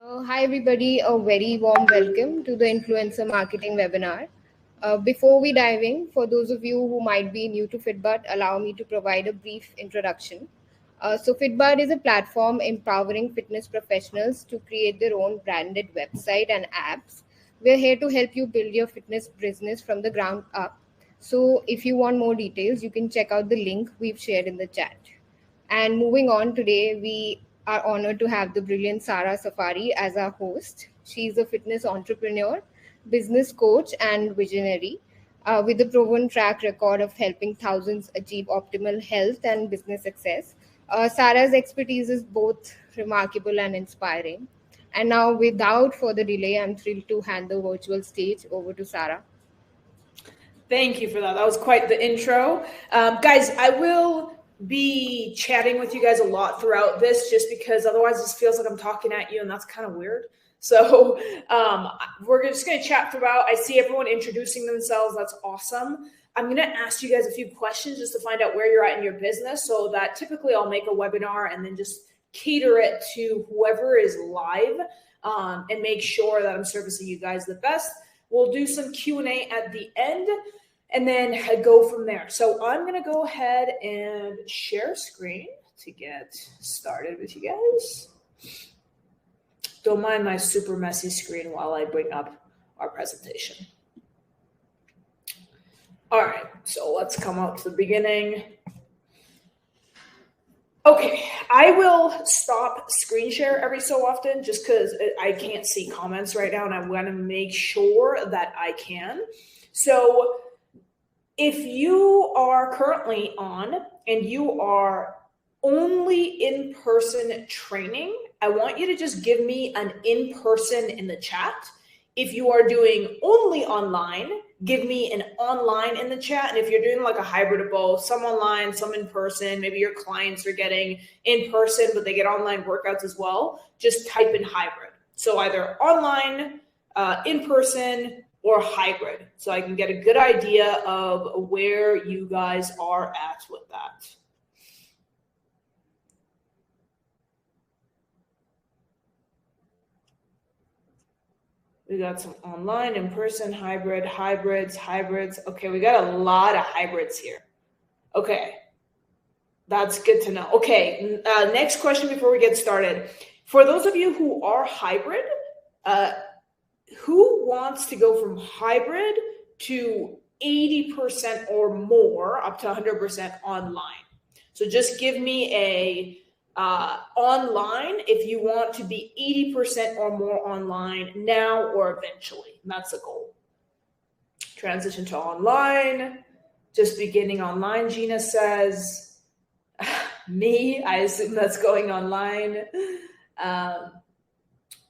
Hi, everybody. A very warm welcome to the Influencer Marketing webinar. Before we dive in, for those of you who might be new to Fitbud, allow me to provide a brief introduction. Fitbud is a platform empowering fitness professionals to create their own branded website and apps. We're here to help you build your fitness business from the ground up. So, if you want more details, you can check out the link we've shared in the chat. And moving on, today we are honored to have the brilliant Sarah Safari as our host. She's a fitness entrepreneur, business coach, and visionary with a proven track record of helping thousands achieve optimal health and business success. Sarah's expertise is both remarkable and inspiring. And now, without further delay, I'm thrilled to hand the virtual stage over to Sarah. Thank you for that. That was quite the intro. Guys, I will be chatting with you guys a lot throughout this just because otherwise this feels like I'm talking at you and that's kind of weird. So we're just going to chat throughout. I see everyone introducing themselves. That's awesome. I'm going to ask you guys a few questions just to find out where you're at in your business so that typically I'll make a webinar and then just cater it to whoever is live and make sure that I'm servicing you guys the best. We'll do some Q&A at the end and then go from there. So I'm going to go ahead and share screen to get started with you guys. Don't mind my super messy screen while I bring up our presentation. All right, so let's come out to the beginning. Okay, I will stop screen share every so often just because I can't see comments right now and I want to make sure that I can. So if you are currently on and you are only in-person training, I want you to just give me an in-person in the chat. If you are doing only online, give me an online in the chat. And if you're doing like a hybrid of both, some online, some in person, maybe your clients are getting in person, but they get online workouts as well, just type in hybrid. So either online, in person, or hybrid. So I can get a good idea of where you guys are at with that. We got some online, in-person, hybrid, hybrids. Okay, we got a lot of hybrids here. Okay, that's good to know. Okay, next question before we get started. For those of you who are hybrid, who wants to go from hybrid to 80% or more up to 100% online? So just give me a online if you want to be 80% or more online now or eventually. And that's the goal. Transition to online, just beginning online, Gina says. Me, I assume that's going online.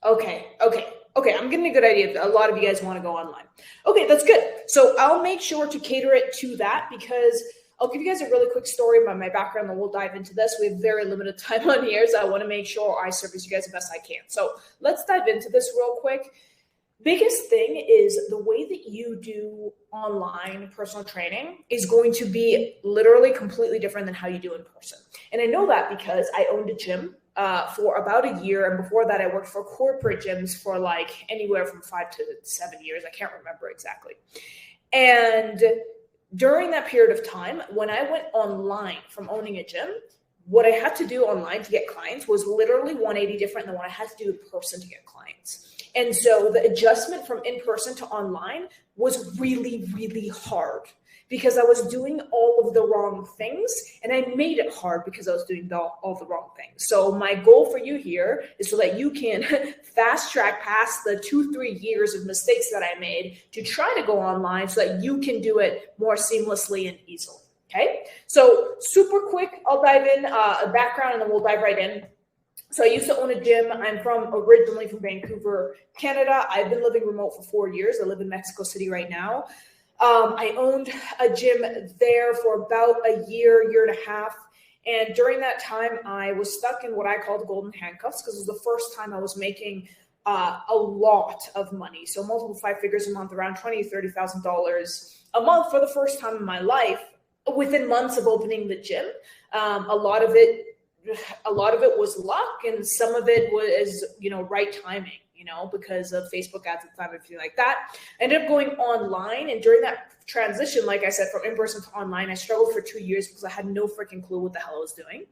Okay, I'm getting a good idea. A lot of you guys want to go online. Okay, that's good. So I'll make sure to cater it to that because I'll give you guys a really quick story about my background and we'll dive into this. We have very limited time on here, so I want to make sure I service you guys the best I can. So let's dive into this real quick. Biggest thing is the way that you do online personal training is going to be literally completely different than how you do in person. And I know that because I owned a gym for about a year. And before that, I worked for corporate gyms for like anywhere from 5 to 7 years. I can't remember exactly. And during that period of time, when I went online from owning a gym, what I had to do online to get clients was literally 180 different than what I had to do in person to get clients. And so the adjustment from in-person to online was really, really hard because I was doing all of the wrong things and I made it hard because I was doing all the wrong things. So my goal for you here is so that you can fast track past the 2-3 years of mistakes that I made to try to go online so that you can do it more seamlessly and easily. Okay, so super quick, I'll dive in a background and then we'll dive right in. So I used to own a gym. I'm originally from Vancouver, Canada. I've been living remote for 4 years. I live in Mexico City right now. I owned a gym there for about a year and a half. And during that time, I was stuck in what I call the golden handcuffs because it was the first time I was making a lot of money. So multiple 5 figures a month, around $20,000 to $30,000 a month for the first time in my life within months of opening the gym. A lot of it a lot of it was luck, and some of it was, right timing, because of Facebook ads at the time, everything like that. I ended up going online, and during that transition, like I said, from in-person to online, I struggled for 2 years because I had no freaking clue what the hell I was doing.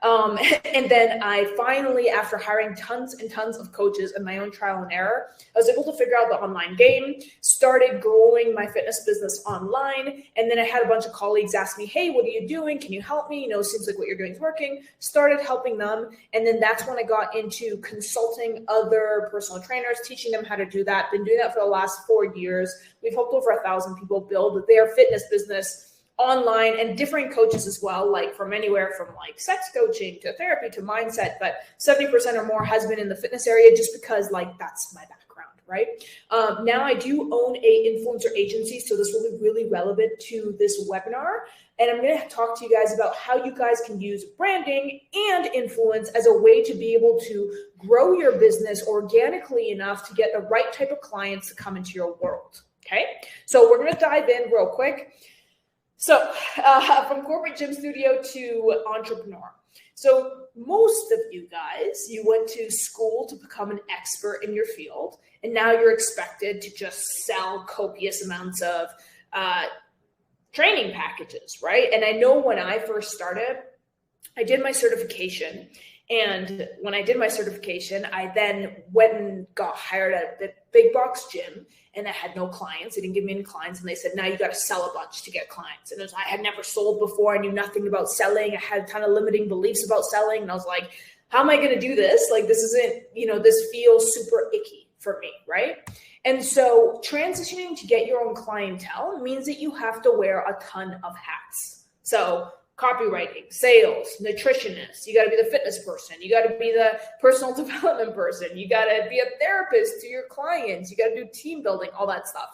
And then I finally, after hiring tons and tons of coaches and my own trial and error, I was able to figure out the online game, started growing my fitness business online. And then I had a bunch of colleagues ask me, hey, what are you doing? Can you help me? Seems like what you're doing is working. Started helping them. And then that's when I got into consulting other personal trainers, teaching them how to do that. Been doing that for the last 4 years. We've helped over 1,000 people build their fitness business online, and different coaches as well, like from anywhere from like sex coaching to therapy to mindset, but 70% or more has been in the fitness area, just because that's my background, right? Now I do own a influencer agency, so this will be really relevant to this webinar. And I'm going to talk to you guys about how you guys can use branding and influence as a way to be able to grow your business organically enough to get the right type of clients to come into your world. Okay, so we're going to dive in real quick. So from corporate gym studio to entrepreneur. So most of you guys, you went to school to become an expert in your field, and now you're expected to just sell copious amounts of training packages, right? And I know when I first started, I did my certification. And when I did my certification, I then went and got hired at the big box gym, and I had no clients. They didn't give me any clients. And they said, now you got to sell a bunch to get clients. And I had never sold before. I knew nothing about selling. I had a ton of limiting beliefs about selling. And I was like, how am I going to do this? Like, this isn't, this feels super icky for me, right? And so transitioning to get your own clientele means that you have to wear a ton of hats. So copywriting, sales, nutritionist, you got to be the fitness person, you got to be the personal development person, you got to be a therapist to your clients, you got to do team building, all that stuff.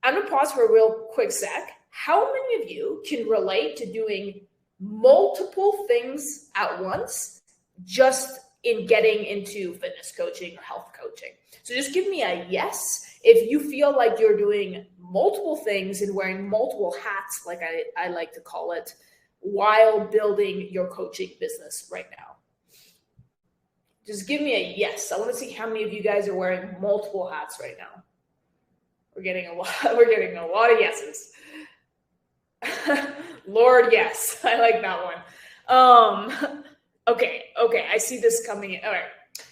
I'm going to pause for a real quick sec. How many of you can relate to doing multiple things at once just in getting into fitness coaching or health coaching? So just give me a yes if you feel like you're doing multiple things and wearing multiple hats, like I like to call it, while building your coaching business right now. Just give me a yes. I want to see how many of you guys are wearing multiple hats right now. We're getting a lot of yeses. Lord, yes. I like that one. Okay. I see this coming in. All right.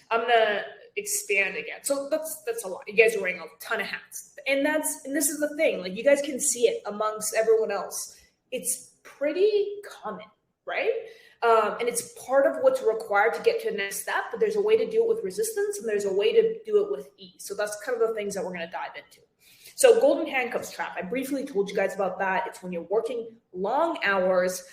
I'm gonna expand again. So that's a lot. You guys are wearing a ton of hats. And this is the thing. Like, you guys can see it amongst everyone else. It's pretty common, right? And it's part of what's required to get to the next step, but there's a way to do it with resistance, and there's a way to do it with ease. So that's kind of the things that we're going to dive into. So golden handcuffs trap, I briefly told you guys about that. It's when you're working long hours,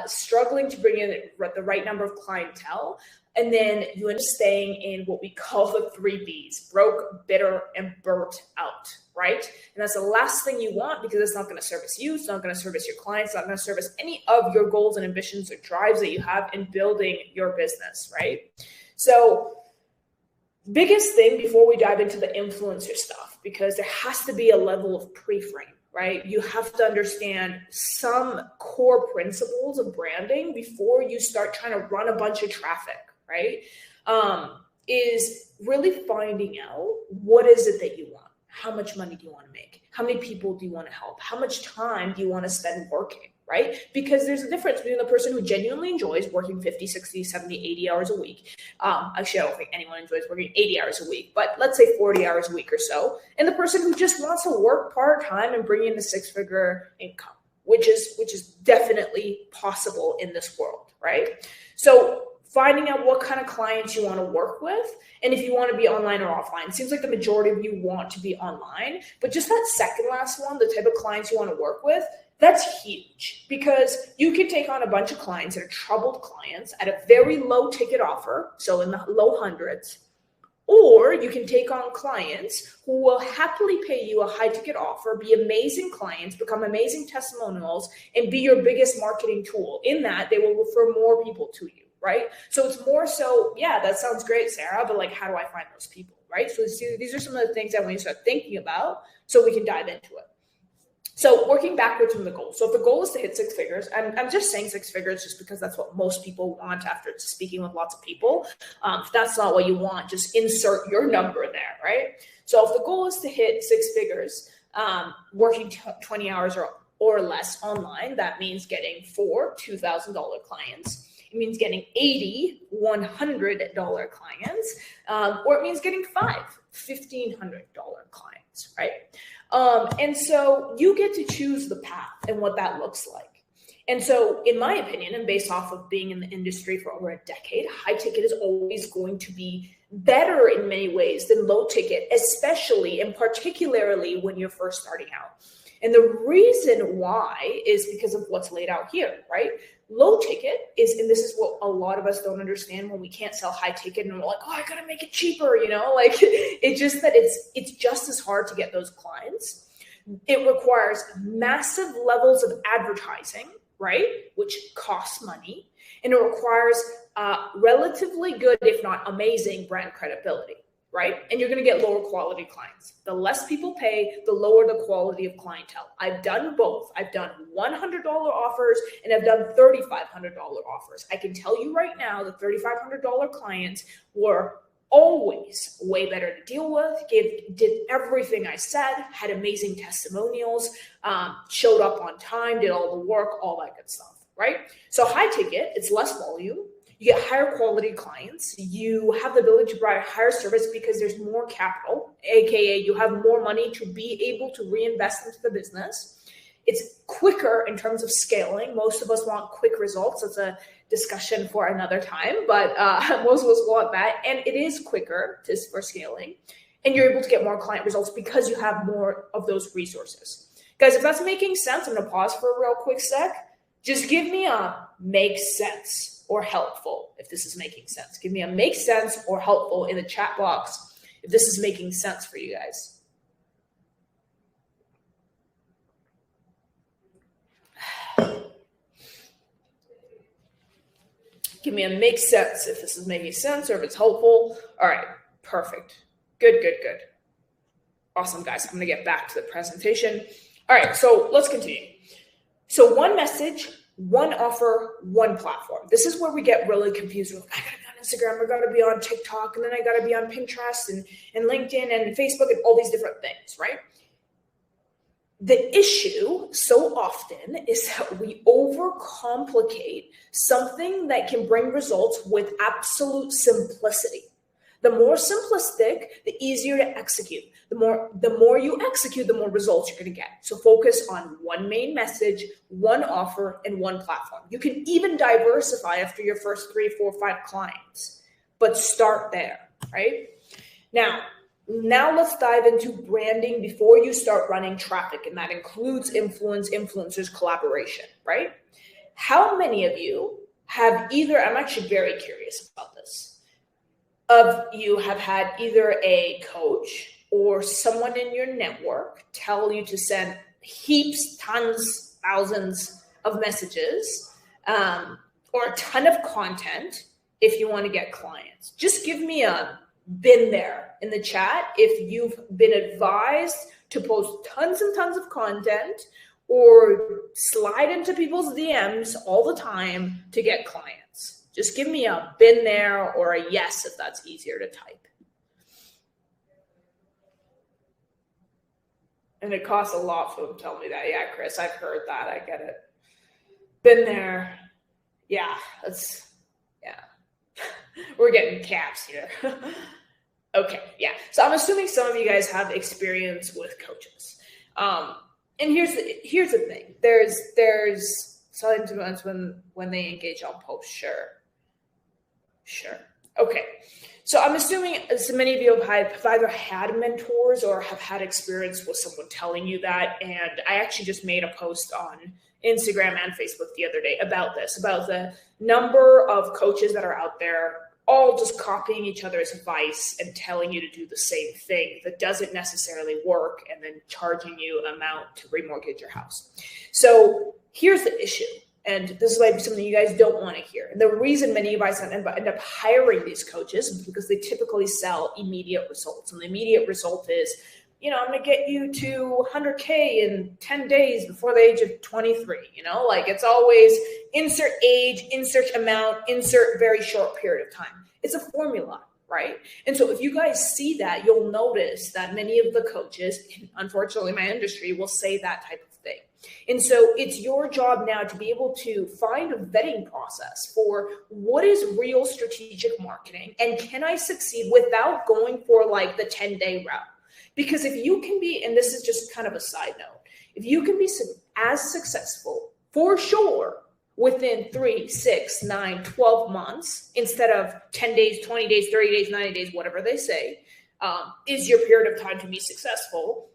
struggling to bring in the right number of clientele, and then you end up staying in what we call the 3 Bs, broke, bitter, and burnt out, right? And that's the last thing you want, because it's not going to service you. It's not going to service your clients. It's not going to service any of your goals and ambitions or drives that you have in building your business, right? So biggest thing before we dive into the influencer stuff, because there has to be a level of pre-frame, right? You have to understand some core principles of branding before you start trying to run a bunch of traffic, right? Is really finding out what is it that you want. How much money do you want to make? How many people do you want to help? How much time do you want to spend working, right? Because there's a difference between the person who genuinely enjoys working 50, 60, 70, 80 hours a week. Actually, I don't think anyone enjoys working 80 hours a week, but let's say 40 hours a week or so. And the person who just wants to work part-time and bring in a 6-figure income, which is definitely possible in this world, right? So finding out what kind of clients you want to work with, and if you want to be online or offline. It seems like the majority of you want to be online, but just that second last one, the type of clients you want to work with, that's huge, because you can take on a bunch of clients that are troubled clients at a very low ticket offer, so in the low hundreds, or you can take on clients who will happily pay you a high ticket offer, be amazing clients, become amazing testimonials, and be your biggest marketing tool. In that, they will refer more people to you, right? So it's more so, yeah, that sounds great, Sarah, but like, how do I find those people, right? So these are some of the things that we need to start thinking about so we can dive into it. So working backwards from the goal. So if the goal is to hit six figures, and I'm just saying six figures just because that's what most people want after speaking with lots of people. If that's not what you want, just insert your number there, right? So if the goal is to hit six figures, working 20 hours or less online, that means getting 4 $2,000 clients. It means getting 80 $100 clients, or it means getting 5 $1,500 clients, right? And so you get to choose the path and what that looks like. And so in my opinion, and based off of being in the industry for over a decade, high ticket is always going to be better in many ways than low ticket, especially and particularly when you're first starting out. And the reason why is because of what's laid out here, right? Low ticket is, and this is what a lot of us don't understand when we can't sell high ticket and we're like, oh, I gotta make it cheaper, like it's just that it's just as hard to get those clients. It requires massive levels of advertising, right? Which costs money. And it requires relatively good, if not amazing, brand credibility, right? And you're going to get lower quality clients. The less people pay, the lower the quality of clientele. I've done both. I've done $100 offers and I've done $3,500 offers. I can tell you right now, the $3,500 clients were always way better to deal with, did everything I said, had amazing testimonials, showed up on time, did all the work, all that good stuff, right? So high ticket, it's less volume. You get higher quality clients. You have the ability to provide higher service because there's more capital, AKA you have more money to be able to reinvest into the business. It's quicker in terms of scaling. Most of us want quick results. That's a discussion for another time, but most of us want that. And it is quicker for scaling. And you're able to get more client results because you have more of those resources. Guys, if that's making sense, I'm going to pause for a real quick sec. Just give me a makes sense or helpful if this is making sense. Give me a makes sense or helpful in the chat box if this is making sense for you guys. Give me a makes sense if this is making sense or if it's helpful. All right, perfect. Good. Awesome, guys. I'm going to get back to the presentation. All right, so let's continue. So one message, one offer, one platform. This is where we get really confused. We're like, I gotta be on Instagram, I gotta be on TikTok, and then I gotta be on Pinterest and LinkedIn and Facebook and all these different things, right? The issue so often is that we overcomplicate something that can bring results with absolute simplicity. The more simplistic, the easier to execute. The more you execute, the more results you're going to get. So focus on one main message, one offer, and one platform. You can even diversify after your first 3, 4, 5 clients, but start there, right? Now let's dive into branding before you start running traffic, and that includes influencers, collaboration, right? How many of you have I'm actually very curious about this, of you have had either a coach or someone in your network tell you to send heaps, tons, thousands of messages, or a ton of content if you want to get clients. Just give me a been there in the chat if you've been advised to post tons and tons of content or slide into people's DMs all the time to get clients. Just give me a been there or a yes if that's easier to type. And it costs a lot for them to tell me that. Yeah, Chris, I've heard that. I get it. Been there. Yeah, we're getting caps here. Okay, yeah. So I'm assuming some of you guys have experience with coaches. And here's the thing. There's selling to events when they engage on posts. Sure. Okay. So I'm assuming so many of you have either had mentors or have had experience with someone telling you that. And I actually just made a post on Instagram and Facebook the other day about this, about the number of coaches that are out there all just copying each other's advice and telling you to do the same thing that doesn't necessarily work and then charging you an amount to remortgage your house. So here's the issue. And this might be something you guys don't want to hear. And the reason many of us end up hiring these coaches is because they typically sell immediate results. And the immediate result is, I'm going to get you to 100K in 10 days before the age of 23. Like it's always insert age, insert amount, insert very short period of time. It's a formula, right? And so if you guys see that, you'll notice that many of the coaches, unfortunately my industry, will say that type of thing. And so it's your job now to be able to find a vetting process for what is real strategic marketing and can I succeed without going for like the 10-day route. Because if you can be, and this is just kind of a side note, if you can be as successful for sure within 3, 6, 9, 12 months, instead of 10 days, 20 days, 30 days, 90 days, whatever they say, is your period of time to be successful,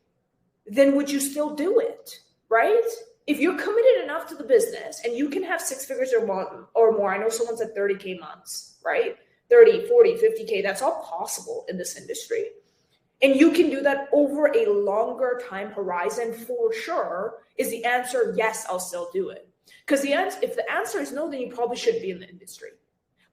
then would you still do it, right? If you're committed enough to the business and you can have 6 figures or more, I know someone said 30K months, right? 30, 40, 50K, that's all possible in this industry. And you can do that over a longer time horizon for sure. Is the answer yes, I'll still do it? Because if the answer is no, then you probably shouldn't be in the industry.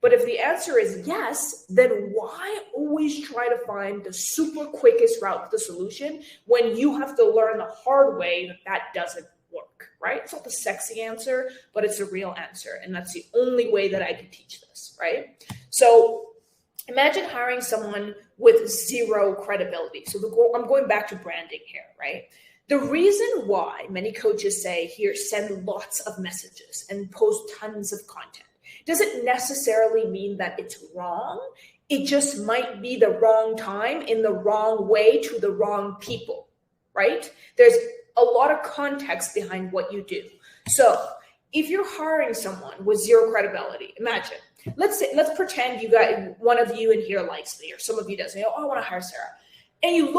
But if the answer is yes, then why always try to find the super quickest route to the solution when you have to learn the hard way that doesn't work, right? It's not the sexy answer, but it's a real answer. And that's the only way that I can teach this, right? So imagine hiring someone with zero credibility. So I'm going back to branding here, right? The reason why many coaches say, here, send lots of messages and post tons of content doesn't necessarily mean that it's wrong. It just might be the wrong time in the wrong way to the wrong people, right? There's a lot of context behind what you do. So if you're hiring someone with zero credibility, imagine, let's pretend one of you in here likes me, or some of you doesn't. Oh, I want to hire Sarah. And you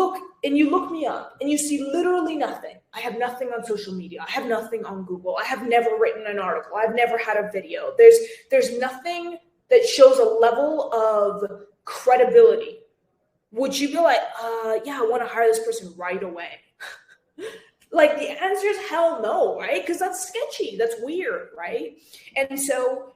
look me up and you see literally nothing. I have nothing on social media. I have nothing on Google. I have never written an article. I've never had a video. There's nothing that shows a level of credibility. Would you be like, yeah, I want to hire this person right away? Like the answer is hell no, right? Because that's sketchy. That's weird, right? And so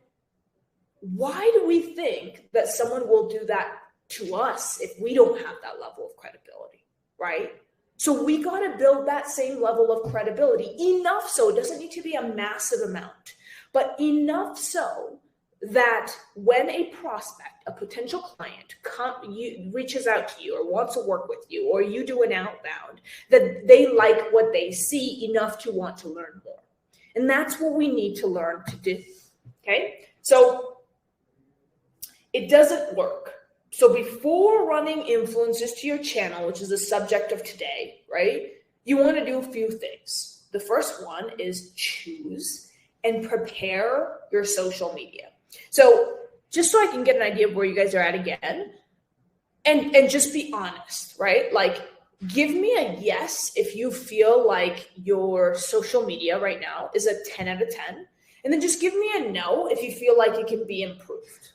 why do we think that someone will do that to us if we don't have that level of credibility, right? So we got to build that same level of credibility, enough so it doesn't need to be a massive amount, but enough so that when a prospect, a potential client reaches out to you or wants to work with you, or you do an outbound, that they like what they see enough to want to learn more. And that's what we need to learn to do, okay? So it doesn't work. So before running influencers to your channel, which is the subject of today, right, you want to do a few things. The first one is choose and prepare your social media. So just so I can get an idea of where you guys are at again, and just be honest, right? Like, give me a yes if you feel like your social media right now is a 10 out of 10. And then just give me a no if you feel like it can be improved.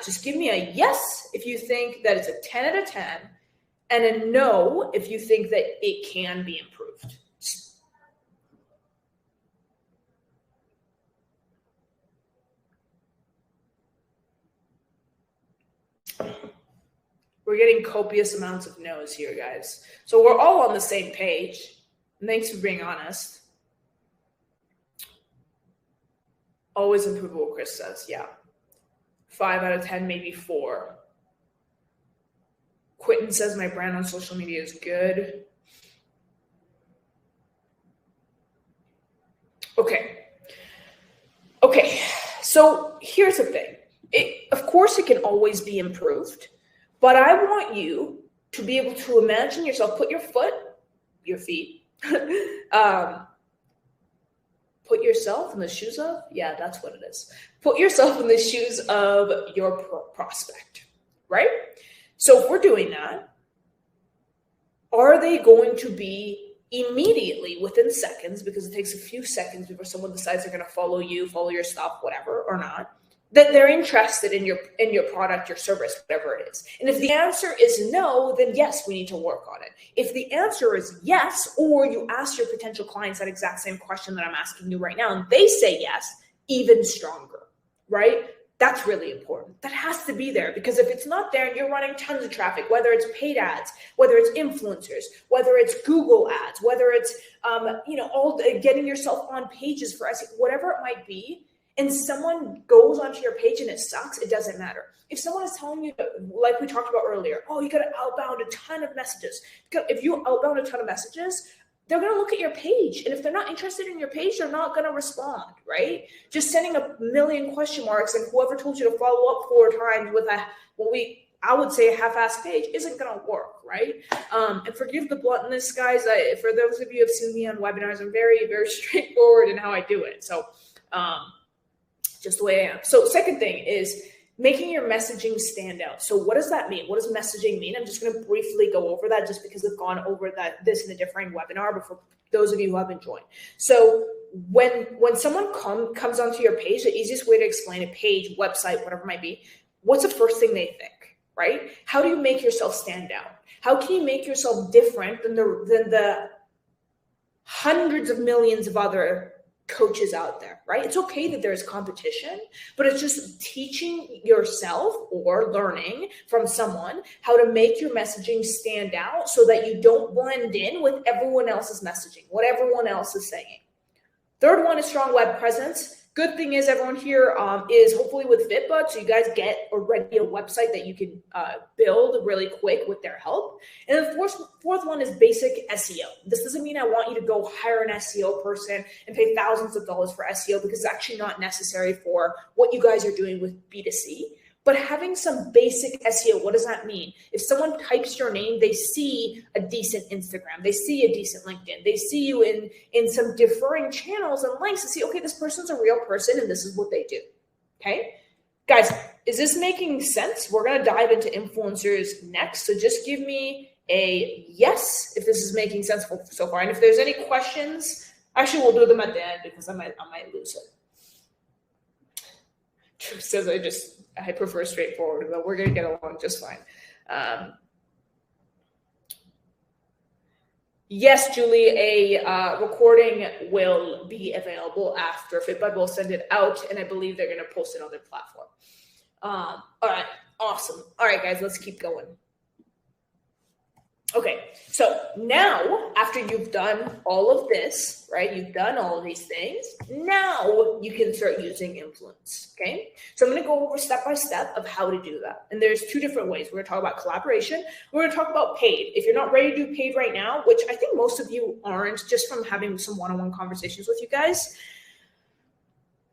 Just give me a yes if you think that it's a 10 out of 10 and a no if you think that it can be improved. We're getting copious amounts of no's here, guys. So we're all on the same page. And thanks for being honest. Always improvable, Chris says. Yeah. 5 out of 10, maybe 4. Quentin says my brand on social media is good. Okay. So here's the thing. Of course, it can always be improved, but I want you to be able to imagine yourself, put your feet, put yourself in the shoes of, yeah, that's what it is. Put yourself in the shoes of your prospect, right? So if we're doing that, are they going to be immediately within seconds, because it takes a few seconds before someone decides they're going to follow you, follow your stuff, whatever, or not, that they're interested in your product, your service, whatever it is? And if the answer is no, then yes, we need to work on it. If the answer is yes, or you ask your potential clients that exact same question that I'm asking you right now, and they say yes, even stronger, right? That's really important. That has to be there, because if it's not there and you're running tons of traffic, whether it's paid ads, whether it's influencers, whether it's Google ads, whether it's getting yourself on pages for SEO, whatever it might be, and someone goes onto your page and it sucks, it doesn't matter. If someone is telling you, like we talked about earlier, oh, you got to outbound a ton of messages. If you outbound a ton of messages, they're going to look at your page. And if they're not interested in your page, they're not going to respond, right? Just sending a million question marks and whoever told you to follow up 4 times with I would say a half-assed page isn't going to work, right? And forgive the bluntness, guys. For those of you who have seen me on webinars, I'm very, very straightforward in how I do it. So just the way I am. So second thing is making your messaging stand out. So what does that mean? What does messaging mean? I'm just going to briefly go over that just because we've gone over this in a different webinar, but for those of you who haven't joined. So when someone comes onto your page, the easiest way to explain a page, website, whatever it might be, what's the first thing they think, right? How do you make yourself stand out? How can you make yourself different than the hundreds of millions of other coaches out there, right? It's okay that there's competition, but it's just teaching yourself or learning from someone how to make your messaging stand out so that you don't blend in with everyone else's messaging, what everyone else is saying. Third one is strong web presence. Good thing is everyone here is hopefully with Fitbud, so you guys get already a website that you can build really quick with their help. And the fourth one is basic SEO. This doesn't mean I want you to go hire an SEO person and pay thousands of dollars for SEO, because it's actually not necessary for what you guys are doing with B2C. But having some basic SEO, what does that mean? If someone types your name, they see a decent Instagram, they see a decent LinkedIn, they see you in some differing channels and links to see, okay, this person's a real person and this is what they do, okay? Guys, is this making sense? We're gonna dive into influencers next, so just give me a yes if this is making sense so far. And if there's any questions, actually we'll do them at the end because I might lose it. Truth says I prefer straightforward, but we're going to get along just fine. Yes, Julie, a recording will be available after Fitbud. We'll send it out, and I believe they're going to post it on their platform. All right, awesome. All right, guys, let's keep going. Okay, so now after you've done all of this, right, you've done all of these things, now you can start using influence, okay? So I'm going to go over step by step of how to do that. And there's 2 different ways. We're going to talk about collaboration. We're going to talk about paid. If you're not ready to do paid right now, which I think most of you aren't, just from having some one-on-one conversations with you guys,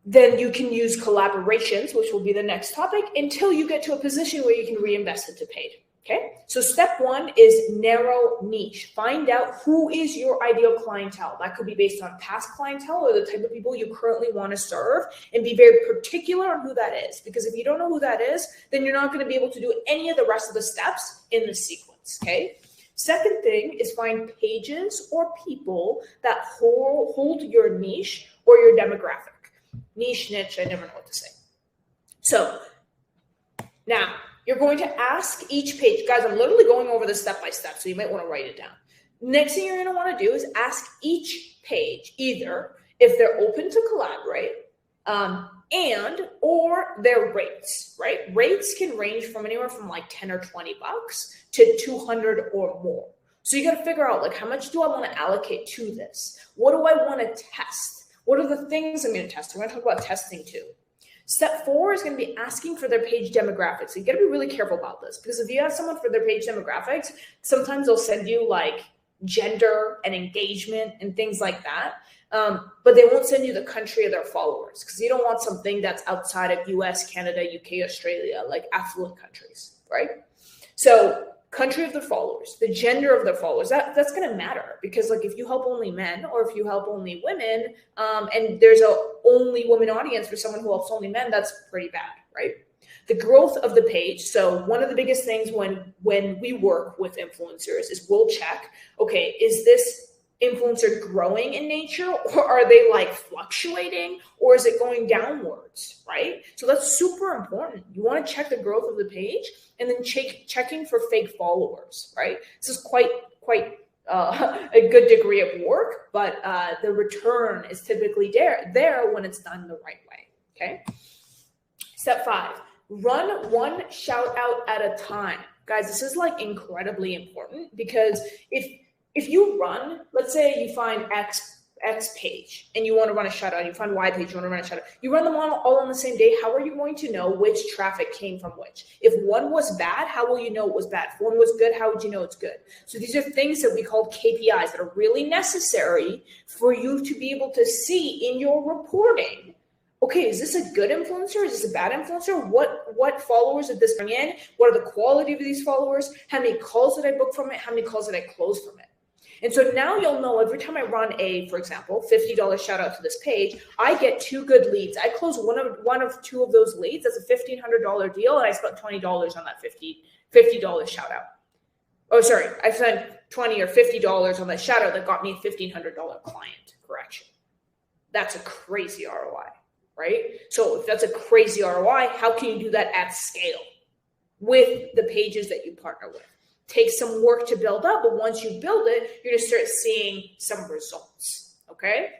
then you can use collaborations, which will be the next topic, until you get to a position where you can reinvest into paid. Okay, so step 1 is narrow niche. Find out who is your ideal clientele. That could be based on past clientele or the type of people you currently want to serve, and be very particular on who that is. Because if you don't know who that is, then you're not going to be able to do any of the rest of the steps in the sequence. Okay. Second thing is find pages or people that hold your niche or your demographic. Niche, I never know what to say. So now, you're going to ask each page. Guys, I'm literally going over this step by step, so you might want to write it down. Next thing you're going to want to do is ask each page either if they're open to collaborate and or their rates, right? Rates can range from anywhere from like 10 or 20 bucks to 200 or more. So you got to figure out, like, how much do I want to allocate to this? What do I want to test? What are the things I'm going to test? We're going to talk about testing too. Step 4 is going to be asking for their page demographics. So you got to be really careful about this, because if you ask someone for their page demographics, sometimes they'll send you like gender and engagement and things like that. But they won't send you the country of their followers, because you don't want something that's outside of US, Canada, UK, Australia, like affluent countries, right? So country of their followers, the gender of their followers, that's going to matter, because like if you help only men or if you help only women, and there's a only women audience for someone who helps only men, that's pretty bad, right? The growth of the page. So one of the biggest things when we work with influencers is we'll check, okay, is this influencer growing in nature, or are they like fluctuating, or is it going downwards, right? So that's super important. You want to check the growth of the page, and then checking for fake followers, right? This is quite a good degree of work, but the return is typically there when it's done the right way, okay? Step 5, run one shout out at a time. Guys, this is like incredibly important because if you run, let's say you find X page and you want to run a shout out, you find Y page, you want to run a shout out, you run them all on the same day, how are you going to know which traffic came from which? If one was bad, how will you know it was bad? If one was good, how would you know it's good? So these are things that we call KPIs that are really necessary for you to be able to see in your reporting. Okay, is this a good influencer? Is this a bad influencer? What followers did this bring in? What are the quality of these followers? How many calls did I book from it? How many calls did I close from it? And so now you'll know every time I run for example, $50 shout out to this page, I get 2 good leads. I close one of 2 of those leads. That's a $1,500 deal, and I spent $20 on that $50 shout out. Oh, sorry, I spent $20 or $50 on that shout out that got me a $1,500 client. Correction. That's a crazy ROI, right? So if that's a crazy ROI, how can you do that at scale with the pages that you partner with? Takes some work to build up, but once you build it, you're going to start seeing some results. Okay.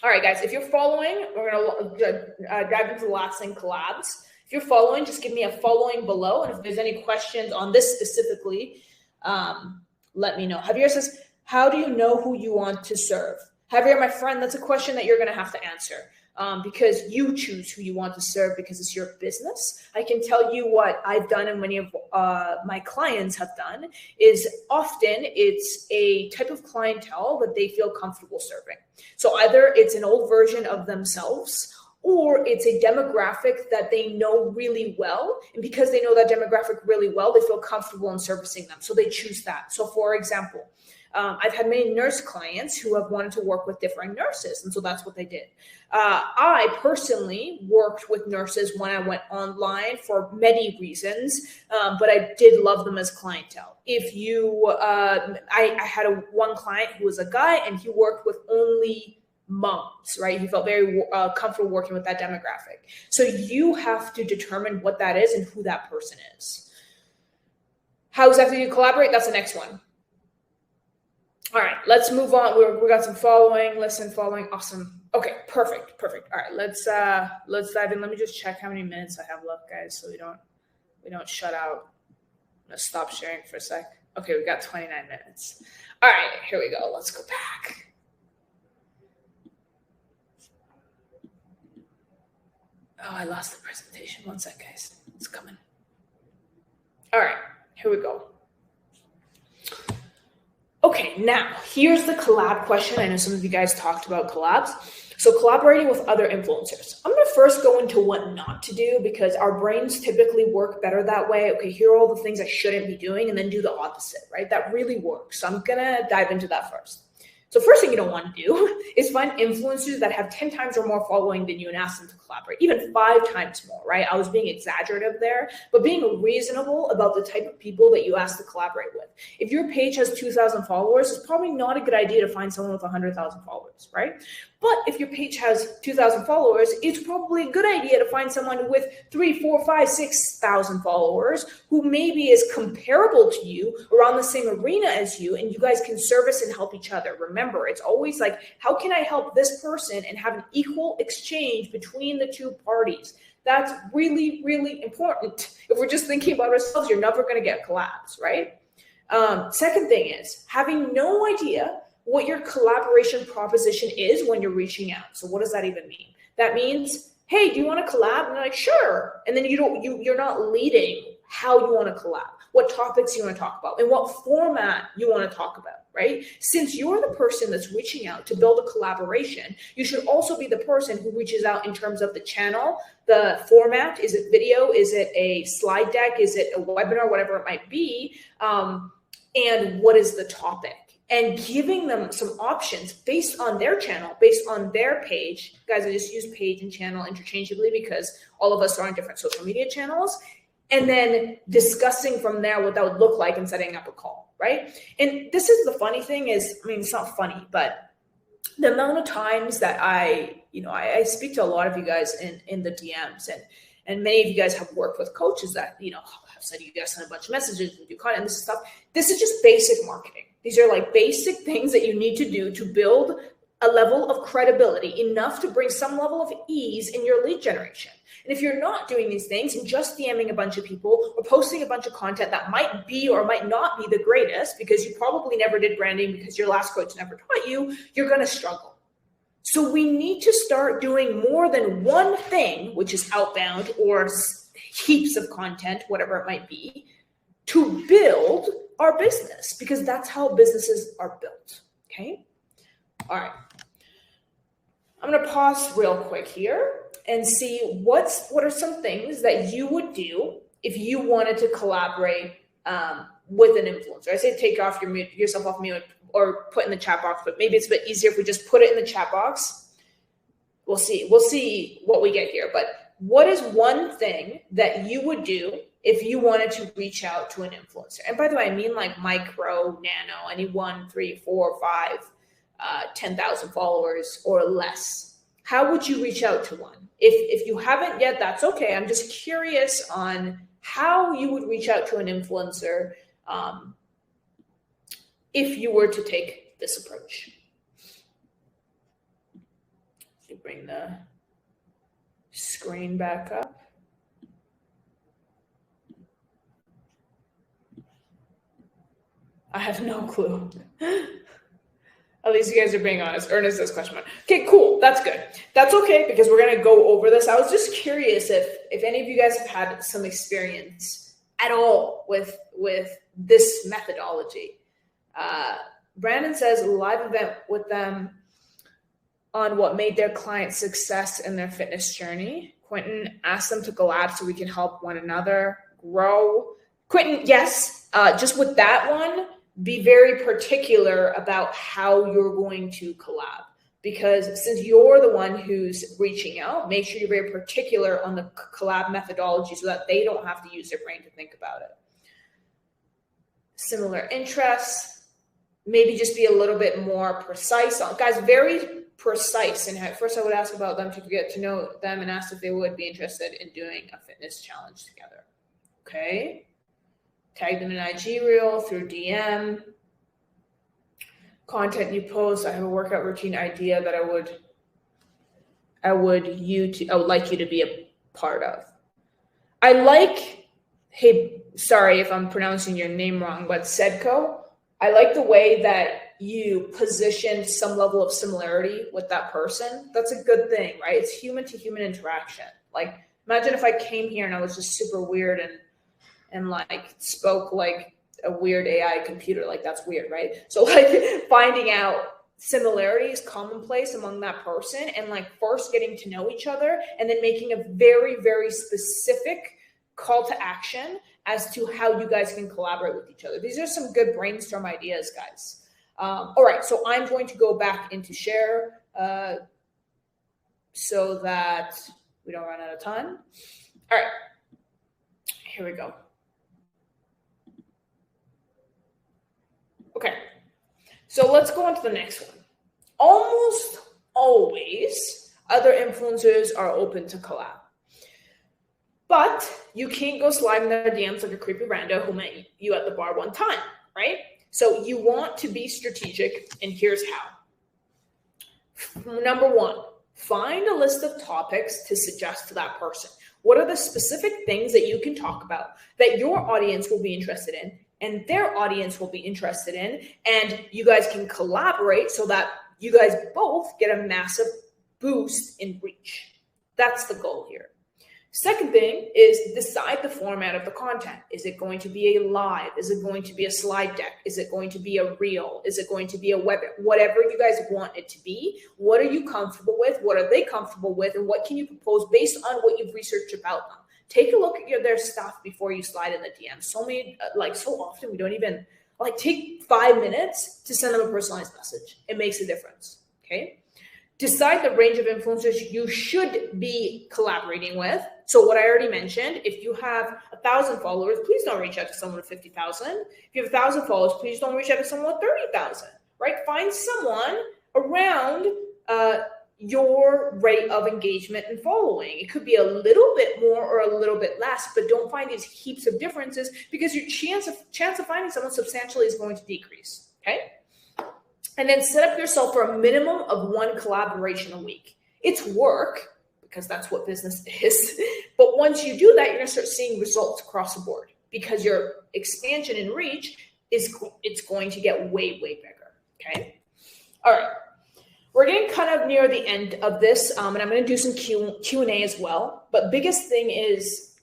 All right, guys, if you're following, we're going to dive into the last thing, collabs. If you're following, just give me a following below. And if there's any questions on this specifically, let me know. Javier says, how do you know who you want to serve? Javier, my friend, that's a question that you're going to have to answer. Because you choose who you want to serve because it's your business. I can tell you what I've done and many of my clients have done is often it's a type of clientele that they feel comfortable serving. So either it's an old version of themselves or it's a demographic that they know really well. And because they know that demographic really well, they feel comfortable in servicing them. So they choose that. So for example, I've had many nurse clients who have wanted to work with different nurses. And so that's what they did. I personally worked with nurses when I went online for many reasons, but I did love them as clientele. If you, I had one client who was a guy and he worked with only moms, right? He felt very comfortable working with that demographic. So you have to determine what that is and who that person is. How exactly do you collaborate? That's the next one. All right, let's move on. We got some following, following. Awesome. Okay, perfect. All right, let's dive in. Let me just check how many minutes I have left, guys, so we don't shut out. I'm gonna stop sharing for a sec. Okay, we got 29 minutes. All right, here we go. Let's go back. Oh, I lost the presentation. One sec, guys. It's coming. All right, here we go. Okay, now here's the collab question. I know some of you guys talked about collabs. So collaborating with other influencers. I'm going to first go into what not to do because our brains typically work better that way. Okay, here are all the things I shouldn't be doing and then do the opposite, right? That really works. So I'm going to dive into that first. So first thing you don't want to do is find influencers that have 10 times or more following than you and ask them to collaborate, even 5 times more, right? I was being exaggerative there, but being reasonable about the type of people that you ask to collaborate with. If your page has 2,000 followers, it's probably not a good idea to find someone with 100,000 followers, right? But if your page has 2,000 followers, it's probably a good idea to find someone with 3, 4, 5, 6,000 followers who maybe is comparable to you, around the same arena as you, and you guys can service and help each other. Remember, it's always like, how can I help this person and have an equal exchange between the two parties? That's really, really important. If we're just thinking about ourselves, you're never going to get collabs, right? Second thing is having no idea what your collaboration proposition is when you're reaching out. So what does that even mean? That means, hey, do you want to collab? And they're like, sure. And then you're not leading how you want to collab, what topics you want to talk about, and what format you want to talk about, right? Since you're the person that's reaching out to build a collaboration, you should also be the person who reaches out in terms of the channel, the format. Is it video? Is it a slide deck? Is it a webinar? Whatever it might be. And what is the topic? And giving them some options based on their channel, based on their page. Guys, I just use page and channel interchangeably because all of us are on different social media channels. And then discussing from there what that would look like and setting up a call, right? And this is the funny thing is, I mean, it's not funny, but the amount of times that I speak to a lot of you guys in the DMs, and many of you guys have worked with coaches that, have said you guys send a bunch of messages and do content and this stuff. This is just basic marketing. These are like basic things that you need to do to build a level of credibility enough to bring some level of ease in your lead generation. And if you're not doing these things and just DMing a bunch of people or posting a bunch of content that might be or might not be the greatest because you probably never did branding because your last coach never taught you, you're going to struggle. So we need to start doing more than one thing, which is outbound or heaps of content, whatever it might be, to build our business, because that's how businesses are built. Okay. All right. I'm going to pause real quick here and see what are some things that you would do if you wanted to collaborate with an influencer. I say take off yourself off mute or put in the chat box, but maybe it's a bit easier if we just put it in the chat box. We'll see what we get here. But what is one thing that you would do if you wanted to reach out to an influencer? And by the way, I mean like micro, nano, any 1, 3, 4, 5, 10,000 followers or less. How would you reach out to one? If you haven't yet, that's okay. I'm just curious on how you would reach out to an influencer if you were to take this approach. Let me bring the screen back up. I have no clue. At least you guys are being honest. Ernest says question mark. Okay, cool. That's good. That's okay because we're going to go over this. I was just curious if any of you guys have had some experience at all with this methodology. Brandon says a live event with them on what made their client success in their fitness journey. Quentin asked them to collab so we can help one another grow. Quentin, yes. Just with that one, be very particular about how you're going to collab, because since you're the one who's reaching out, make sure you're very particular on the collab methodology so that they don't have to use their brain to think about it. Similar interests, maybe just be a little bit more precise. Guys, very precise. And first I would ask about them to get to know them and ask if they would be interested in doing a fitness challenge together. Okay. Tag them in IG reel through DM. Content you post. I have a workout routine idea that I would like you to be a part of. Hey, sorry if I'm pronouncing your name wrong, but Sedco, I like the way that you position some level of similarity with that person. That's a good thing, right? It's human to human interaction. Like, imagine if I came here and I was just super weird and like spoke like a weird AI computer. Like, that's weird, right? So like finding out similarities commonplace among that person and like first getting to know each other and then making a very, very specific call to action as to how you guys can collaborate with each other. These are some good brainstorm ideas, guys. All right, so I'm going to go back into share so that we don't run out of time. All right, here we go. Okay, so let's go on to the next one. Almost always, other influencers are open to collab. But you can't go sliding their DMs like a creepy rando who met you at the bar one time, right? So you want to be strategic, and here's how. Number one, find a list of topics to suggest to that person. What are the specific things that you can talk about that your audience will be interested in and their audience will be interested in, and you guys can collaborate so that you guys both get a massive boost in reach. That's the goal here. Second thing is decide the format of the content. Is it going to be a live? Is it going to be a slide deck? Is it going to be a reel? Is it going to be a web? Whatever you guys want it to be. What are you comfortable with? What are they comfortable with? And what can you propose based on what you've researched about them? Take a look at their stuff before you slide in the DM. So often we don't even take 5 minutes to send them a personalized message. It makes a difference. Okay. Decide the range of influencers you should be collaborating with. So what I already mentioned, if you have 1,000 followers, please don't reach out to someone with 50,000. If you have 1,000 followers, please don't reach out to someone with 30,000, right? Find someone around your rate of engagement and following. It could be a little bit more or a little bit less, but don't find these heaps of differences because your chance of finding someone substantially is going to decrease, okay? And then set up yourself for a minimum of 1 collaboration a week. It's work, because that's what business is. But once you do that, you're going to start seeing results across the board because your expansion and reach it's going to get way, way bigger. Okay. All right. We're getting kind of near the end of this, and I'm going to do some Q&A as well. But biggest thing is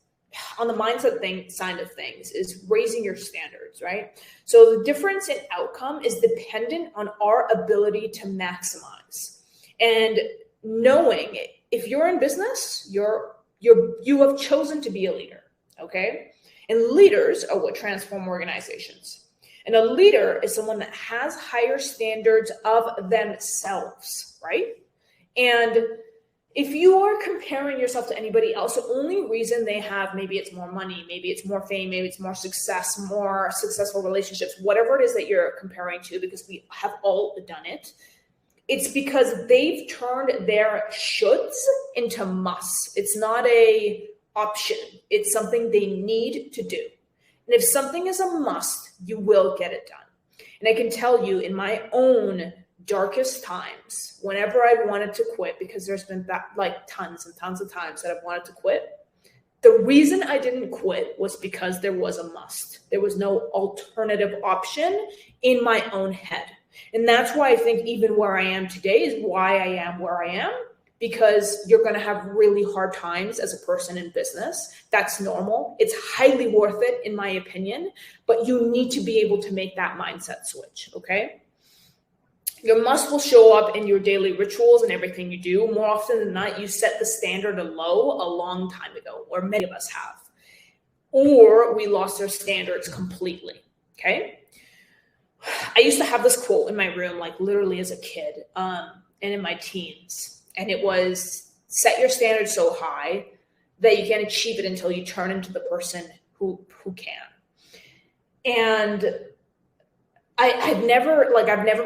on the mindset side of things is raising your standards, right? So the difference in outcome is dependent on our ability to maximize. And knowing if you're in business, you have chosen to be a leader, okay? And leaders are what transform organizations. And a leader is someone that has higher standards of themselves, right? And if you are comparing yourself to anybody else, the only reason they have, maybe it's more money, maybe it's more fame, maybe it's more success, more successful relationships, whatever it is that you're comparing to, because we have all done it, it's because they've turned their shoulds into musts. It's not a option. It's something they need to do. And if something is a must, you will get it done. And I can tell you in my own darkest times, whenever I wanted to quit, because there's been tons and tons of times that I've wanted to quit, the reason I didn't quit was because there was a must. There was no alternative option in my own head. And that's why I think even where I am today is why I am where I am, because you're going to have really hard times as a person in business. That's normal. It's highly worth it, in my opinion, but you need to be able to make that mindset switch, okay? Your must will show up in your daily rituals and everything you do. More often than not, you set the standard low a long time ago, or many of us have, or we lost our standards completely, okay? I used to have this quote in my room, like literally as a kid, and in my teens. And it was, set your standards so high that you can't achieve it until you turn into the person who can. And I've never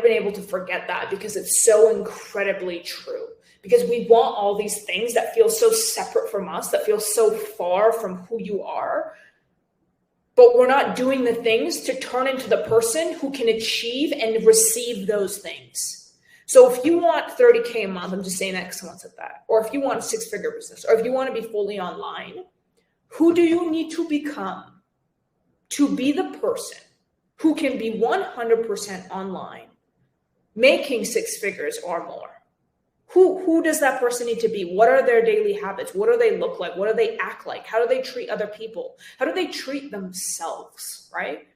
been able to forget that, because it's so incredibly true. Because we want all these things that feel so separate from us, that feel so far from who you are, but we're not doing the things to turn into the person who can achieve and receive those things. So if you want 30K a month, I'm just saying that because someone said that, or if you want a 6-figure business, or if you want to be fully online, who do you need to become to be the person who can be 100% online, making 6 figures or more? Who does that person need to be? What are their daily habits? What do they look like? What do they act like? How do they treat other people? How do they treat themselves, right?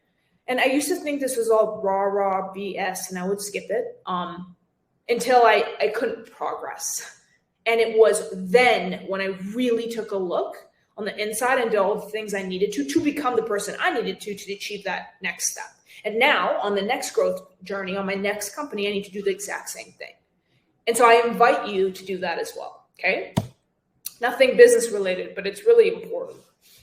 And I used to think this was all raw BS, and I would skip it until I couldn't progress. And it was then when I really took a look on the inside and did all the things I needed to become the person I needed to achieve that next step. And now on the next growth journey, on my next company, I need to do the exact same thing. And so I invite you to do that as well, okay? Nothing business related, but it's really important.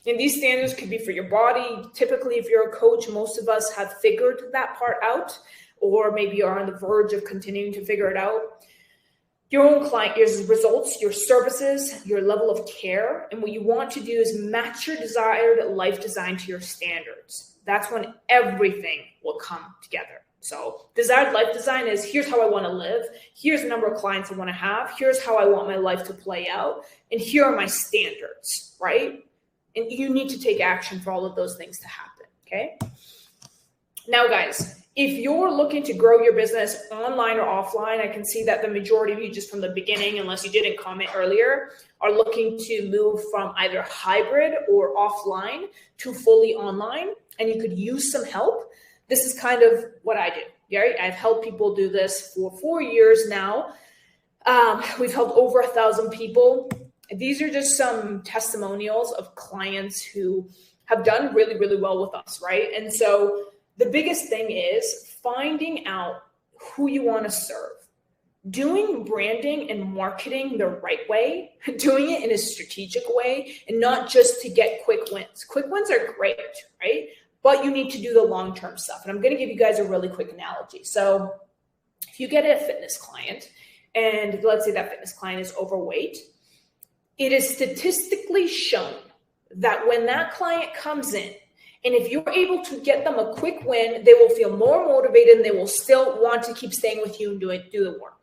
And these standards could be for your body. Typically, if you're a coach, most of us have figured that part out, or maybe you're on the verge of continuing to figure it out. Your own client, your results, your services, your level of care. And what you want to do is match your desired life design to your standards. That's when everything will come together. So desired life design is, here's how I want to live. Here's the number of clients I want to have. Here's how I want my life to play out. And here are my standards, right? And you need to take action for all of those things to happen, okay? Now, guys, if you're looking to grow your business online or offline, I can see that the majority of you, just from the beginning, unless you didn't comment earlier, are looking to move from either hybrid or offline to fully online, and you could use some help. This is kind of what I do, right? I've helped people do this for 4 years now. We've helped over 1,000 people. These are just some testimonials of clients who have done really, really well with us, right? And so the biggest thing is finding out who you want to serve, doing branding and marketing the right way, doing it in a strategic way, and not just to get quick wins. Quick wins are great, right? But you need to do the long-term stuff. And I'm going to give you guys a really quick analogy. So if you get a fitness client, and let's say that fitness client is overweight, it is statistically shown that when that client comes in, and if you're able to get them a quick win, they will feel more motivated and they will still want to keep staying with you and do the work.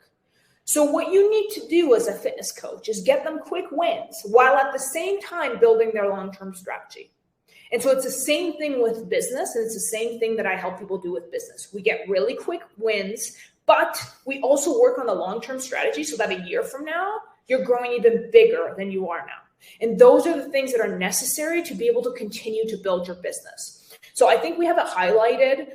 So what you need to do as a fitness coach is get them quick wins while at the same time building their long-term strategy. And so it's the same thing with business, and it's the same thing that I help people do with business. We get really quick wins, but we also work on the long-term strategy so that a year from now, you're growing even bigger than you are now. And those are the things that are necessary to be able to continue to build your business. So I think we have it highlighted.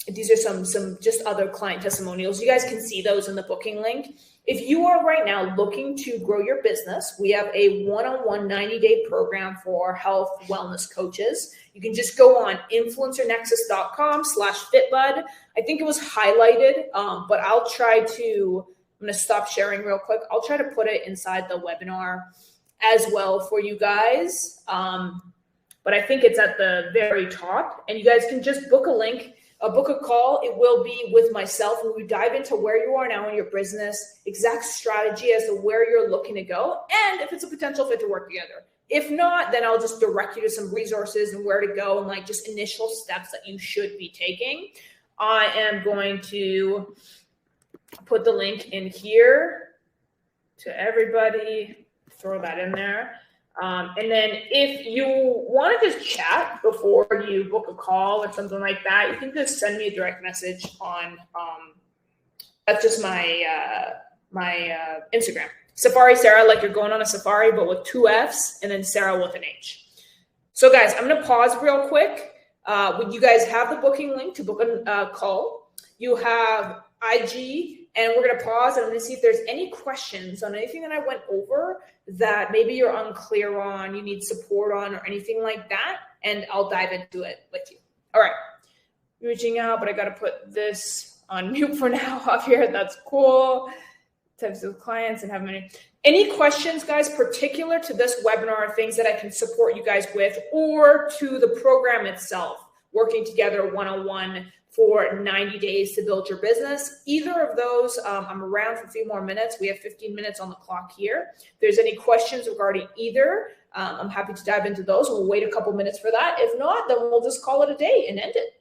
These are some just other client testimonials. You guys can see those in the booking link. If you are right now looking to grow your business, we have a one-on-one 90-day program for health wellness coaches. You can just go on influencernexus.com/fitbud. I think it was highlighted, but I'm going to stop sharing real quick. I'll try to put it inside the webinar as well for you guys. But I think it's at the very top, and you guys can just book a link. Book a call. It will be with myself, and we dive into where you are now in your business, exact strategy as to where you're looking to go, and if it's a potential fit to work together. If not, then I'll just direct you to some resources and where to go and like just initial steps that you should be taking. I am going to put the link in here to everybody, throw that in there. And then if you want to just chat before you book a call or something like that, you can just send me a direct message on, that's just my Instagram. Safari Sarah, like you're going on a safari, but with 2 F's and then Sarah with an H. So guys, I'm going to pause real quick. You guys have the booking link to book a call. You have IG. And we're going to pause and I'm going to see if there's any questions on anything that I went over that maybe you're unclear on, you need support on, or anything like that. And I'll dive into it with you. All right. Reaching out, but I got to put this on mute for now up here. That's cool. Types of clients and have many. Any questions, guys, particular to this webinar, things that I can support you guys with, or to the program itself, working together one-on-one for 90 days to build your business? Either of those, I'm around for a few more minutes. We have 15 minutes on the clock here. If there's any questions regarding either, I'm happy to dive into those. We'll wait a couple minutes for that. If not, then we'll just call it a day and end it.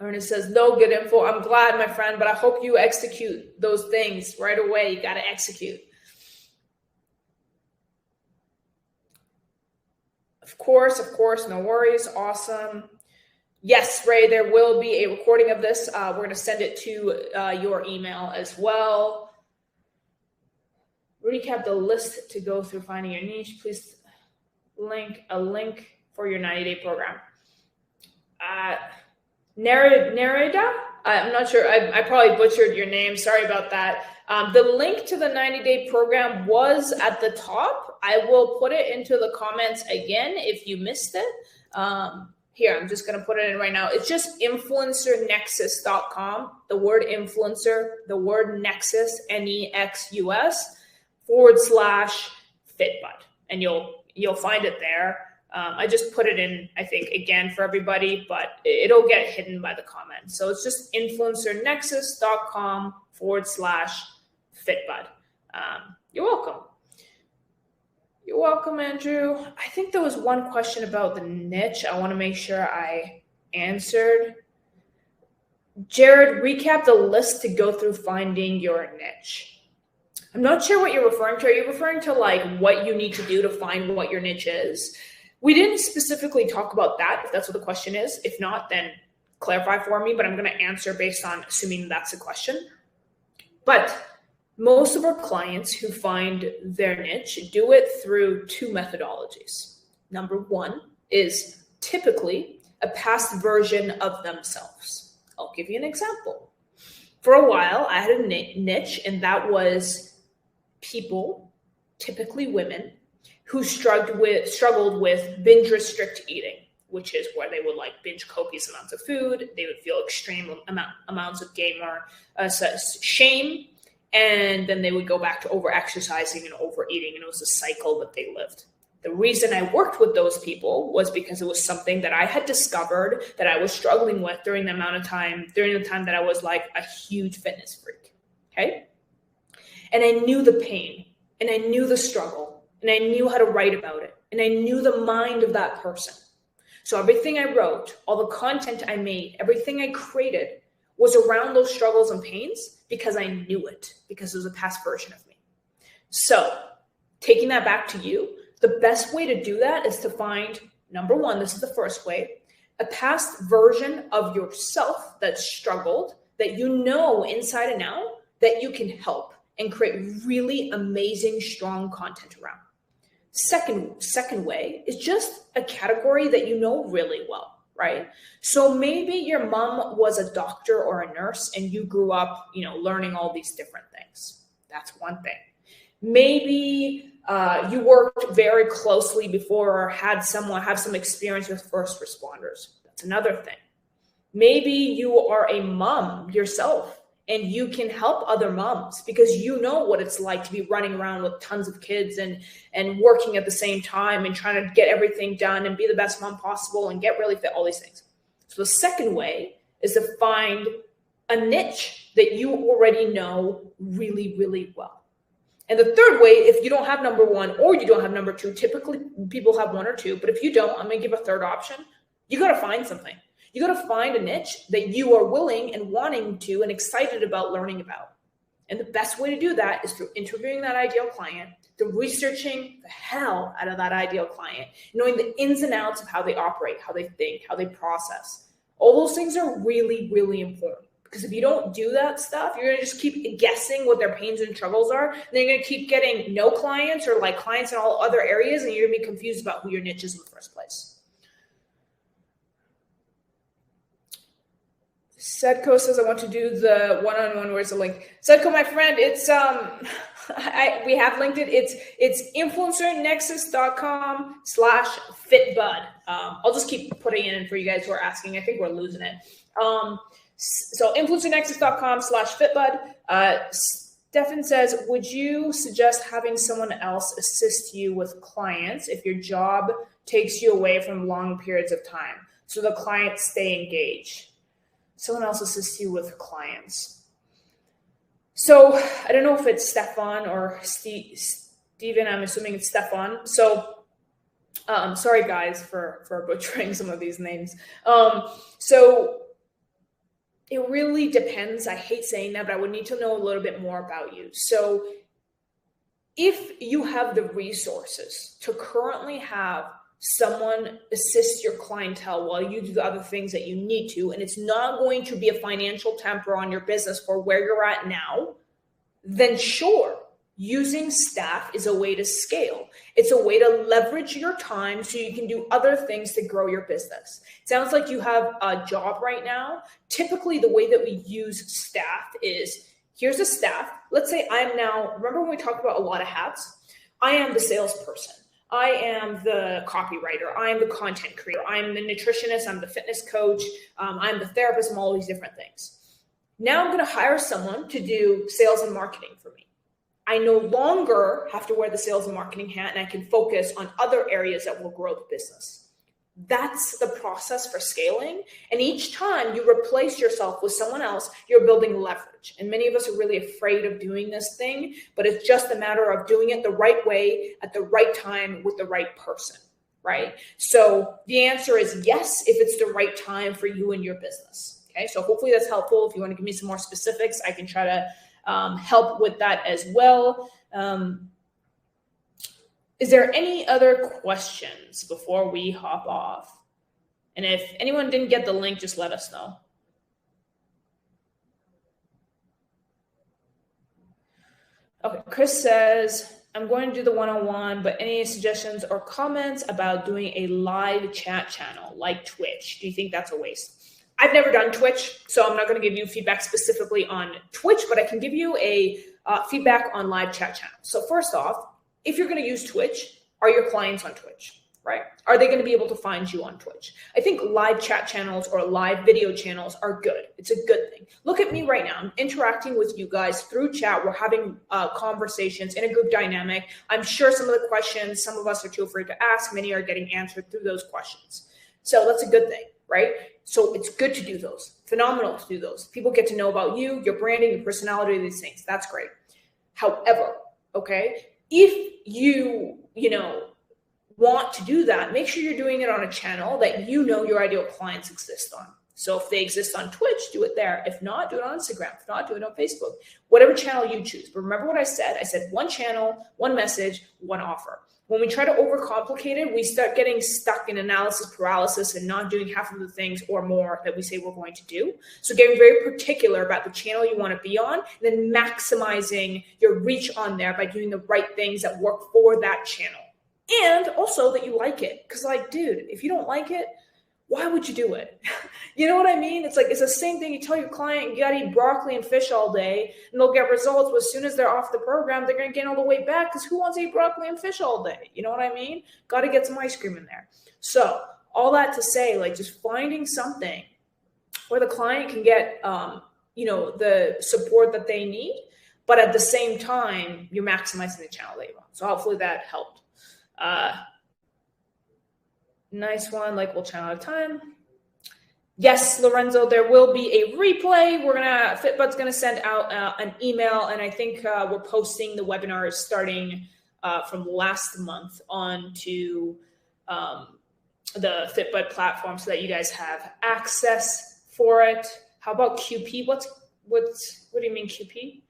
Ernest says, no good info. I'm glad, my friend, but I hope you execute those things right away. You got to execute. Of course, no worries. Awesome. Yes, Ray, there will be a recording of this. We're going to send it to your email as well. Recap the list to go through finding your niche. Please link a link for your 90-day program. Nerida? I'm not sure. I probably butchered your name. Sorry about that. The link to the 90-day program was at the top. I will put it into the comments again if you missed it. Here, I'm just going to put it in right now. It's just influencernexus.com, the word influencer, the word nexus, NEXUS/fitbud. And you'll find it there. I just put it in, I think, again for everybody, but it'll get hidden by the comments. So it's just influencernexus.com/fitbud. You're welcome. You're welcome, Andrew. I think there was one question about the niche. I want to make sure I answered. Jared, recap the list to go through finding your niche. I'm not sure what you're referring to. Are you referring to like what you need to do to find what your niche is? We didn't specifically talk about that, if that's what the question is. If not, then clarify for me, but I'm going to answer based on assuming that's the question. But most of our clients who find their niche do it through 2 methodologies. Number 1 is typically a past version of themselves. I'll give you an example. For a while, I had a niche, and that was people, typically women, who struggled with binge restrict eating, which is where they would like binge copious amounts of food. They would feel extreme amounts of shame. And then they would go back to over-exercising and overeating, and it was a cycle that they lived. The reason I worked with those people was because it was something that I had discovered that I was struggling with during the time that I was like a huge fitness freak, okay? And I knew the pain, and I knew the struggle, and I knew how to write about it, and I knew the mind of that person. So everything I wrote, all the content I made, everything I created was around those struggles and pains because I knew it, because it was a past version of me. So taking that back to you, the best way to do that is to find, number one, this is the first way, a past version of yourself that struggled, that you know inside and out, that you can help and create really amazing, strong content around. Second way is just a category that you know really well, right? So maybe your mom was a doctor or a nurse and you grew up, learning all these different things. That's one thing. Maybe you worked very closely before or had someone have some experience with first responders. That's another thing. Maybe you are a mom yourself and you can help other moms because you know what it's like to be running around with tons of kids and working at the same time and trying to get everything done and be the best mom possible and get really fit, all these things. So the second way is to find a niche that you already know really, really well. And the third way, if you don't have number one or you don't have number two, typically people have one or two, but if you don't, I'm going to give a third option. You got to find something. You got to find a niche that you are willing and wanting to and excited about learning about. And the best way to do that is through interviewing that ideal client, through researching the hell out of that ideal client, knowing the ins and outs of how they operate, how they think, how they process. All those things are really, really important. Because if you don't do that stuff, you're going to just keep guessing what their pains and struggles are. And then you're going to keep getting no clients or like clients in all other areas. And you're going to be confused about who your niche is in the first place. Sedco says, I want to do the one-on-one. Where's the link? Sedco, my friend, it's we have linked it. It's influencernexus.com/fitbud. I'll just keep putting it in for you guys who are asking. I think we're losing it. So influencernexus.com/fitbud. Stefan says, would you suggest having someone else assist you with clients if your job takes you away from long periods of time so the clients stay engaged? Someone else assists you with clients. So I don't know if it's Stefan or Steven. I'm assuming it's Stefan. So sorry guys for butchering some of these names. So it really depends. I hate saying that, but I would need to know a little bit more about you. So if you have the resources to currently have someone assist your clientele while you do the other things that you need to, and it's not going to be a financial temper on your business for where you're at now, then sure, using staff is a way to scale. It's a way to leverage your time so you can do other things to grow your business. It sounds like you have a job right now. Typically, the way that we use staff is, here's a staff. Let's say I'm now, remember when we talked about a lot of hats? I am the salesperson. I am the copywriter. I am the content creator. I'm the nutritionist. I'm the fitness coach. I'm the therapist. I'm all these different things. Now I'm going to hire someone to do sales and marketing for me. I no longer have to wear the sales and marketing hat, and I can focus on other areas that will grow the business. That's the process for scaling. And each time you replace yourself with someone else, you're building leverage. And many of us are really afraid of doing this thing, but it's just a matter of doing it the right way at the right time with the right person, right? So the answer is yes, if it's the right time for you and your business. Okay, so hopefully that's helpful. If you want to give me some more specifics, I can try to help with that as well. Is there any other questions before we hop off? And if anyone didn't get the link, just let us know. Okay, Chris says, I'm going to do the one-on-one, but any suggestions or comments about doing a live chat channel like Twitch? Do you think that's a waste? I've never done Twitch, so I'm not going to give you feedback specifically on Twitch, but I can give you a feedback on live chat channel. So first off, if you're going to use Twitch, are your clients on Twitch, right? Are they going to be able to find you on Twitch? I think live chat channels or live video channels are good. It's a good thing. Look at me right now. I'm interacting with you guys through chat. We're having conversations in a group dynamic. I'm sure some of the questions, some of us are too afraid to ask. Many are getting answered through those questions. So that's a good thing, right? So it's good to do those. Phenomenal to do those. People get to know about you, your branding, your personality, these things. That's great. However, okay, if you want to do that, make sure you're doing it on a channel that you know your ideal clients exist on. So if they exist on Twitch, do it there. If not, do it on Instagram. If not, do it on Facebook. Whatever channel you choose. But remember what I said? I said one channel, one message, one offer. When we try to overcomplicate it, we start getting stuck in analysis paralysis and not doing half of the things or more that we say we're going to do. So getting very particular about the channel you want to be on, and then maximizing your reach on there by doing the right things that work for that channel. And also that you like it. Because like, dude, if you don't like it, why would you do it? You know what I mean? It's like, it's the same thing. You tell your client you got to eat broccoli and fish all day and they'll get results. But as soon as they're off the program, they're going to gain all the weight back because who wants to eat broccoli and fish all day? You know what I mean? Got to get some ice cream in there. So all that to say, like just finding something where the client can get, the support that they need, but at the same time, you're maximizing the channel that you want. So hopefully that helped. Nice one, like we'll channel at a time. Yes, Lorenzo, there will be a replay. Fitbud's gonna send out an email, and I think we're posting the webinars starting from last month onto the Fitbud platform so that you guys have access for it. How about QP? What do you mean QP?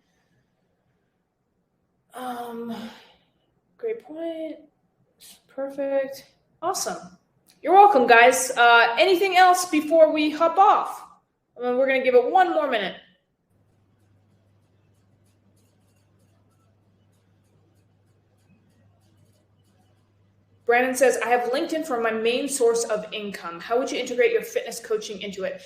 Great point. Perfect. Awesome. You're welcome, guys. Anything else before we hop off? We're going to give it one more minute. Brandon says, I have LinkedIn for my main source of income. How would you integrate your fitness coaching into it?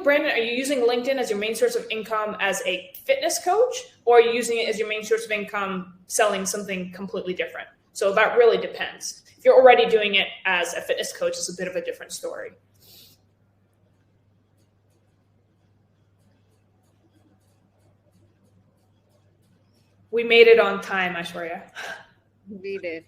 Brandon, are you using LinkedIn as your main source of income as a fitness coach, or are you using it as your main source of income selling something completely different? So that really depends. If you're already doing it as a fitness coach, it's a bit of a different story. We made it on time, Aishwarya. We did.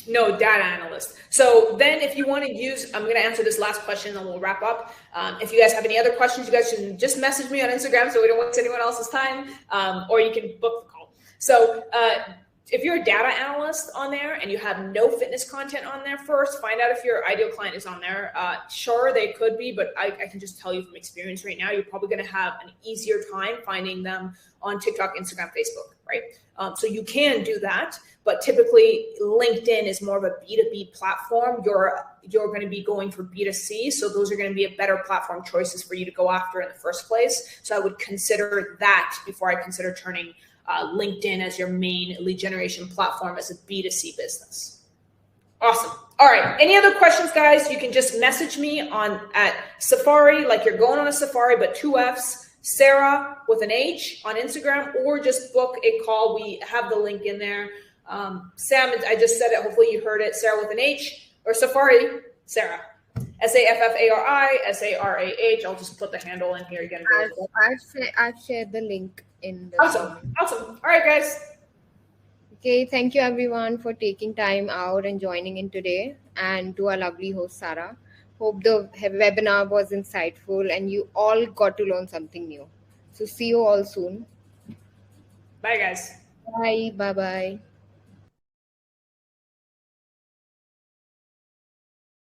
No, data analyst. So then if you want to use, I'm going to answer this last question and then we'll wrap up. If you guys have any other questions, you guys can just message me on Instagram so we don't waste anyone else's time, or you can book the call. So if you're a data analyst on there and you have no fitness content on there, first find out if your ideal client is on there. Sure, they could be, but I can just tell you from experience right now, you're probably going to have an easier time finding them on TikTok, Instagram, Facebook, right? So you can do that, but typically LinkedIn is more of a B2B platform. You're going to be going for B2C. So those are going to be a better platform choices for you to go after in the first place. So I would consider that before I consider turning LinkedIn as your main lead generation platform as a B2C business. Awesome. All right. Any other questions, guys? You can just message me at Safari, like you're going on a Safari, but 2 Fs. Sarah with an H on Instagram, or just book a call. We have the link in there. Sam, I just said it. Hopefully you heard it. Sarah with an H, or Safari, Sarah. Saffari, Sarah. I'll just put the handle in here again. I've shared the link in the Awesome. All right, guys. Okay, thank you everyone for taking time out and joining in today, and to our lovely host, Sarah. Hope the webinar was insightful and you all got to learn something new. So see you all soon. Bye, guys. Bye. Bye-bye.